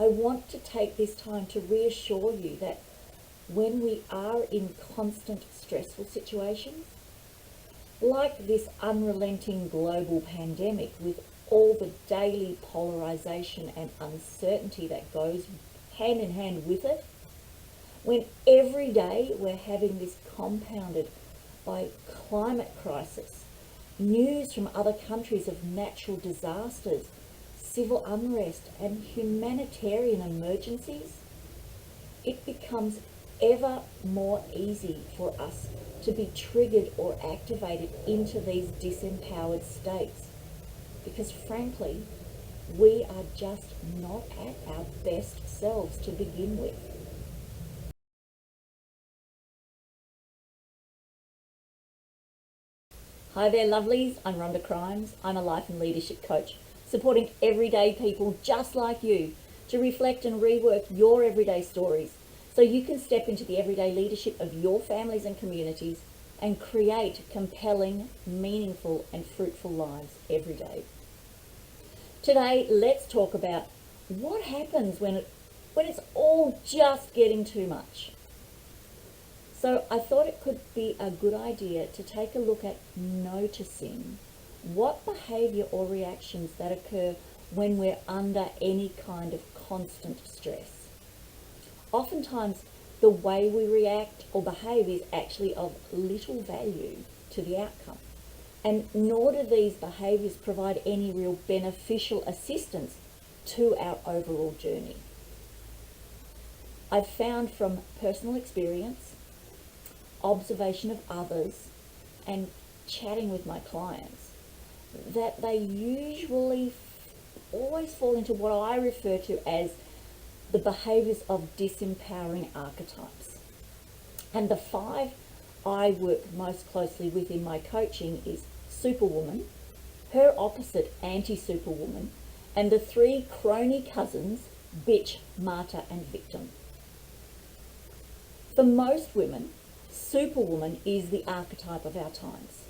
I want to take this time to reassure you that when we are in constant stressful situations, like this unrelenting global pandemic with all the daily polarization and uncertainty that goes hand in hand with it, when every day we're having this compounded by climate crisis, news from other countries of natural disasters, civil unrest and humanitarian emergencies, it becomes ever more easy for us to be triggered or activated into these disempowered states, because frankly, we are just not at our best selves to begin with. Hi there, lovelies. I'm Rhonda Chrimes. I'm a life and leadership coach, supporting everyday people just like you to reflect and rework your everyday stories so you can step into the everyday leadership of your families and communities and create compelling, meaningful and fruitful lives every day. Today, let's talk about what happens when it's all just getting too much. So I thought it could be a good idea to take a look at noticing what behaviour or reactions that occur when we're under any kind of constant stress. Oftentimes, the way we react or behave is actually of little value to the outcome, and nor do these behaviours provide any real beneficial assistance to our overall journey. I've found from personal experience, observation of others, and chatting with my clients that they usually always fall into what I refer to as the behaviours of disempowering archetypes. And the 5 I work most closely with in my coaching is Superwoman, her opposite anti-Superwoman, and the 3 crony cousins, Bitch, Martyr and Victim. For most women, Superwoman is the archetype of our times,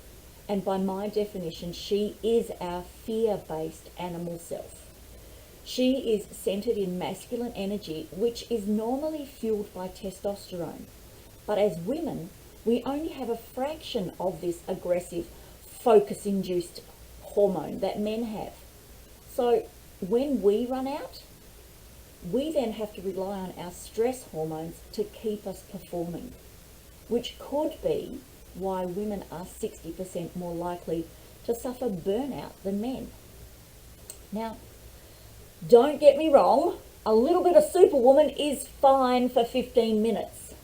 and by my definition, she is our fear-based animal self. She is centered in masculine energy, which is normally fueled by testosterone, but as women, we only have a fraction of this aggressive, focus-induced hormone that men have. So when we run out, we then have to rely on our stress hormones to keep us performing, which could be why women are 60% more likely to suffer burnout than men. Now, don't get me wrong, a little bit of Superwoman is fine for 15 minutes,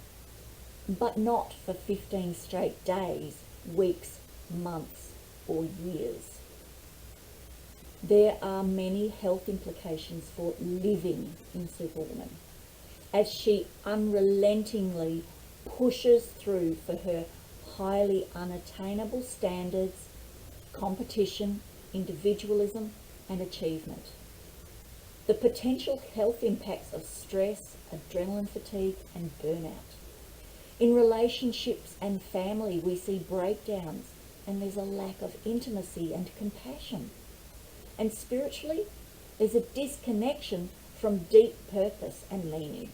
but not for 15 straight days, weeks, months, or years. There are many health implications for living in Superwoman, as she unrelentingly pushes through for her highly unattainable standards, competition, individualism, and achievement. The potential health impacts of stress, adrenaline fatigue, and burnout. In relationships and family, we see breakdowns, and there's a lack of intimacy and compassion. And spiritually, there's a disconnection from deep purpose and meaning.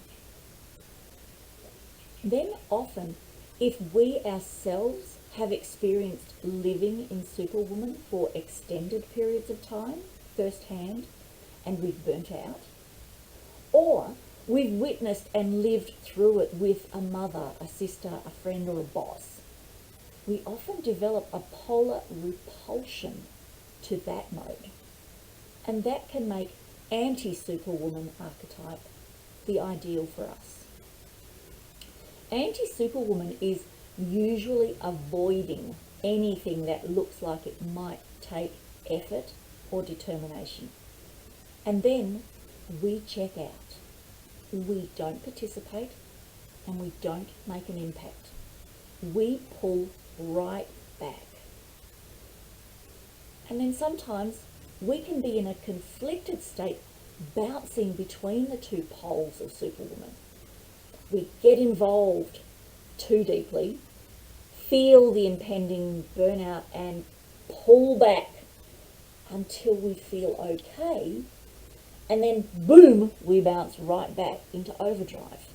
Then often, if we ourselves have experienced living in Superwoman for extended periods of time, firsthand, and we've burnt out, or we've witnessed and lived through it with a mother, a sister, a friend, or a boss, we often develop a polar repulsion to that mode. And that can make anti-Superwoman archetype the ideal for us. Anti-Superwoman is usually avoiding anything that looks like it might take effort or determination. And then we check out. We don't participate and we don't make an impact. We pull right back. And then sometimes we can be in a conflicted state, bouncing between the 2 poles of Superwoman. We get involved too deeply, feel the impending burnout, and pull back until we feel okay, And then, boom, we bounce right back into overdrive.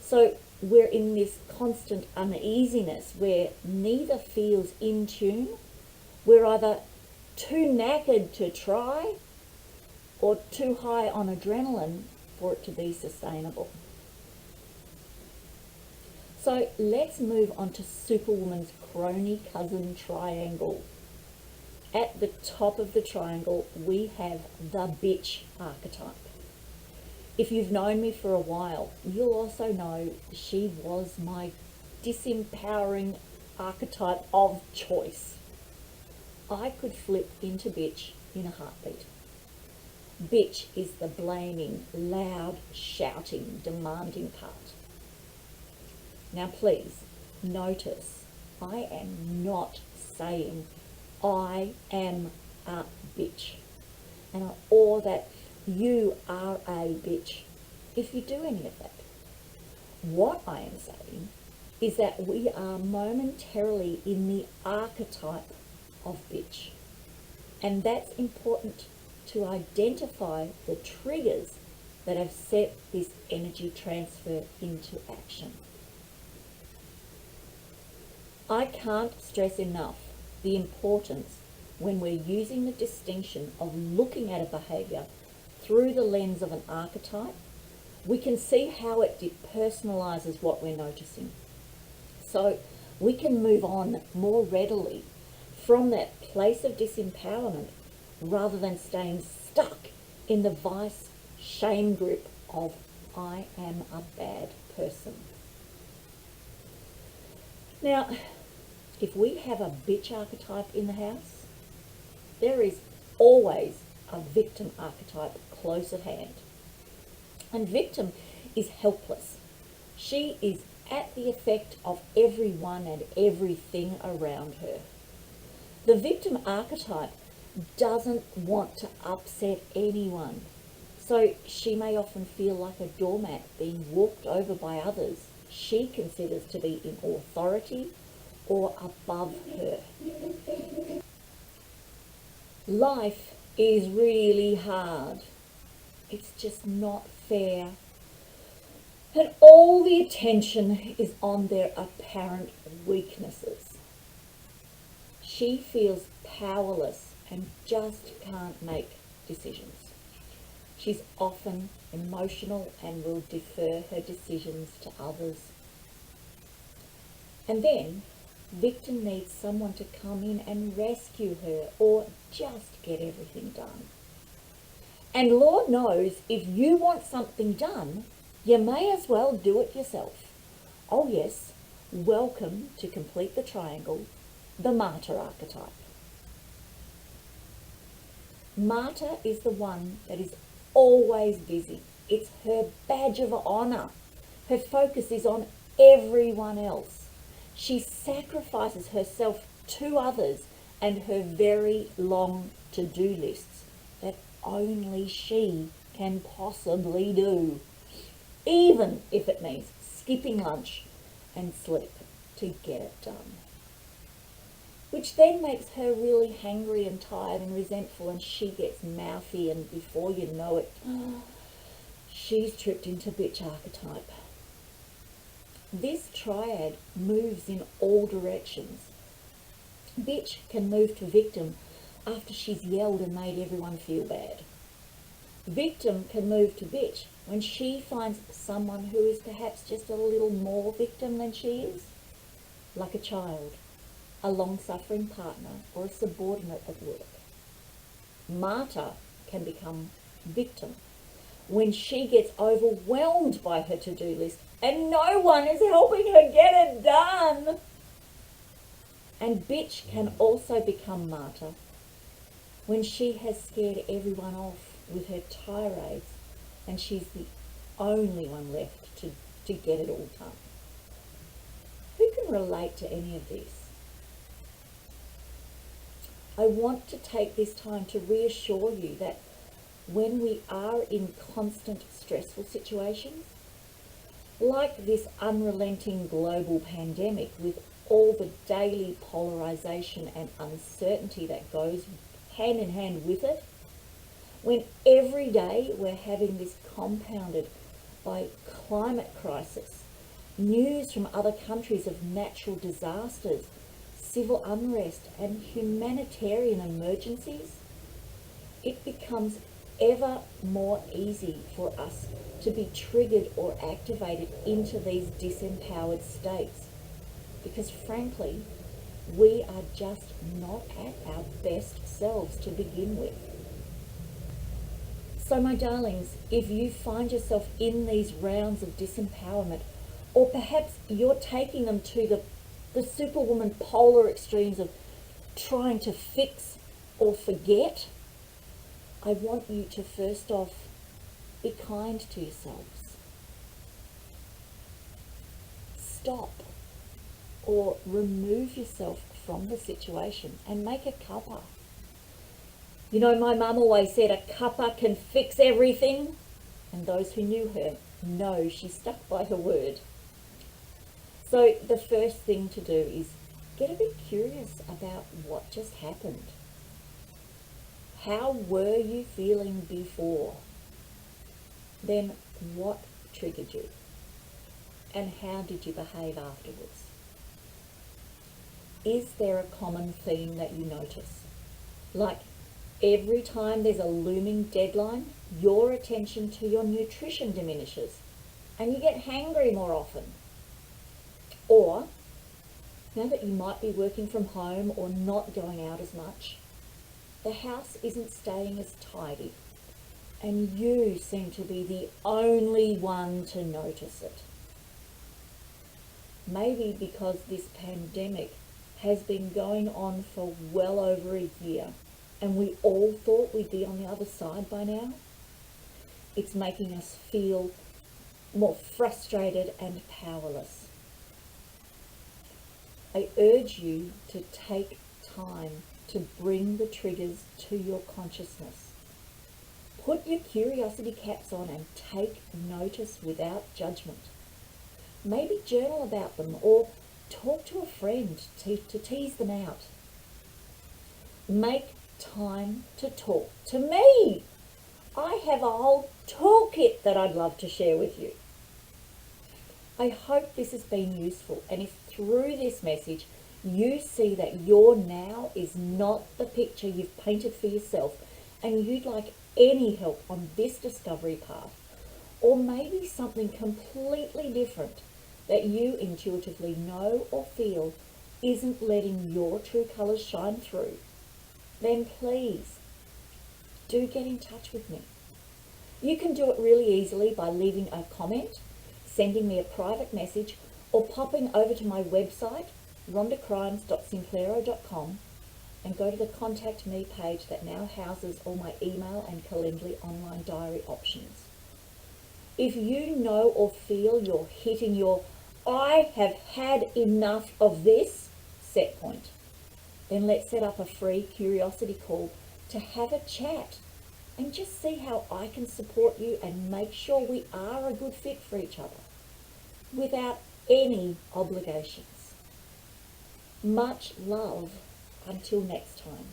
So we're in this constant uneasiness where neither feels in tune. We're either too knackered to try or too high on adrenaline for it to be sustainable. So let's move on to Superwoman's crony cousin triangle. At the top of the triangle, we have the bitch archetype. If you've known me for a while, you'll also know she was my disempowering archetype of choice. I could flip into bitch in a heartbeat. Bitch is the blaming, loud, shouting, demanding part. Now please, notice, I am not saying I am a bitch, or that you are a bitch, if you do any of that. What I am saying is that we are momentarily in the archetype of bitch, and that's important to identify the triggers that have set this energy transfer into action. I can't stress enough the importance when we're using the distinction of looking at a behaviour through the lens of an archetype. We can see how it depersonalises what we're noticing. So we can move on more readily from that place of disempowerment rather than staying stuck in the vice shame grip of I am a bad person. Now, if we have a bitch archetype in the house, there is always a victim archetype close at hand. And victim is helpless. She is at the effect of everyone and everything around her. The victim archetype doesn't want to upset anyone, so she may often feel like a doormat being walked over by others she considers to be in authority or above her. Life is really hard. It's just not fair. And all the attention is on their apparent weaknesses. She feels powerless and just can't make decisions. She's often emotional and will defer her decisions to others. And then, victim needs someone to come in and rescue her or just get everything done. And Lord knows, if you want something done, you may as well do it yourself. Oh yes, welcome to complete the triangle, the martyr archetype. Martyr is the one that is always busy. It's her badge of honour. Her focus is on everyone else. She sacrifices herself to others and her very long to-do lists that only she can possibly do, even if it means skipping lunch and sleep to get it done. Which then makes her really hangry and tired and resentful, and she gets mouthy, and before you know it, she's tripped into bitch archetype. This triad moves in all directions. Bitch can move to victim after she's yelled and made everyone feel bad. Victim can move to bitch when she finds someone who is perhaps just a little more victim than she is, like a child, a long-suffering partner, or a subordinate at work. Martyr can become victim when she gets overwhelmed by her to-do list and no one is helping her get it done. And bitch can also become martyr when she has scared everyone off with her tirades and she's the only one left to get it all done. Who can relate to any of this? I want to take this time to reassure you that when we are in constant stressful situations, like this unrelenting global pandemic with all the daily polarization and uncertainty that goes hand in hand with it, when every day we're having this compounded by climate crisis, news from other countries of natural disasters, civil unrest and humanitarian emergencies, it becomes ever more easy for us to be triggered or activated into these disempowered states, because frankly, we are just not at our best selves to begin with. So my darlings, if you find yourself in these rounds of disempowerment, or perhaps you're taking them to the superwoman polar extremes of trying to fix or forget, I want you to first off be kind to yourselves. Stop or remove yourself from the situation and make a cuppa. You know, my mum always said a cuppa can fix everything, and those who knew her know she stuck by her word. So the first thing to do is get a bit curious about what just happened. How were you feeling before? Then what triggered you? And how did you behave afterwards? Is there a common theme that you notice? Like every time there's a looming deadline, your attention to your nutrition diminishes and you get hangry more often. Or, now that you might be working from home or not going out as much, the house isn't staying as tidy and you seem to be the only one to notice it. Maybe because this pandemic has been going on for well over a year and we all thought we'd be on the other side by now. It's making us feel more frustrated and powerless. I urge you to take time to bring the triggers to your consciousness. Put your curiosity caps on and take notice without judgment. Maybe journal about them or talk to a friend to tease them out. Make time to talk to me. I have a whole toolkit that I'd love to share with you. I hope this has been useful, and if through this message you see that your now is not the picture you've painted for yourself and you'd like any help on this discovery path, or maybe something completely different that you intuitively know or feel isn't letting your true colours shine through, then please do get in touch with me. You can do it really easily by leaving a comment, sending me a private message, or popping over to my website, rhondacrimes.simplero.com, and go to the Contact Me page that now houses all my email and Calendly online diary options. If you know or feel you're hitting your I have had enough of this set point, then let's set up a free curiosity call to have a chat and just see how I can support you and make sure we are a good fit for each other without any obligations. Much love until next time.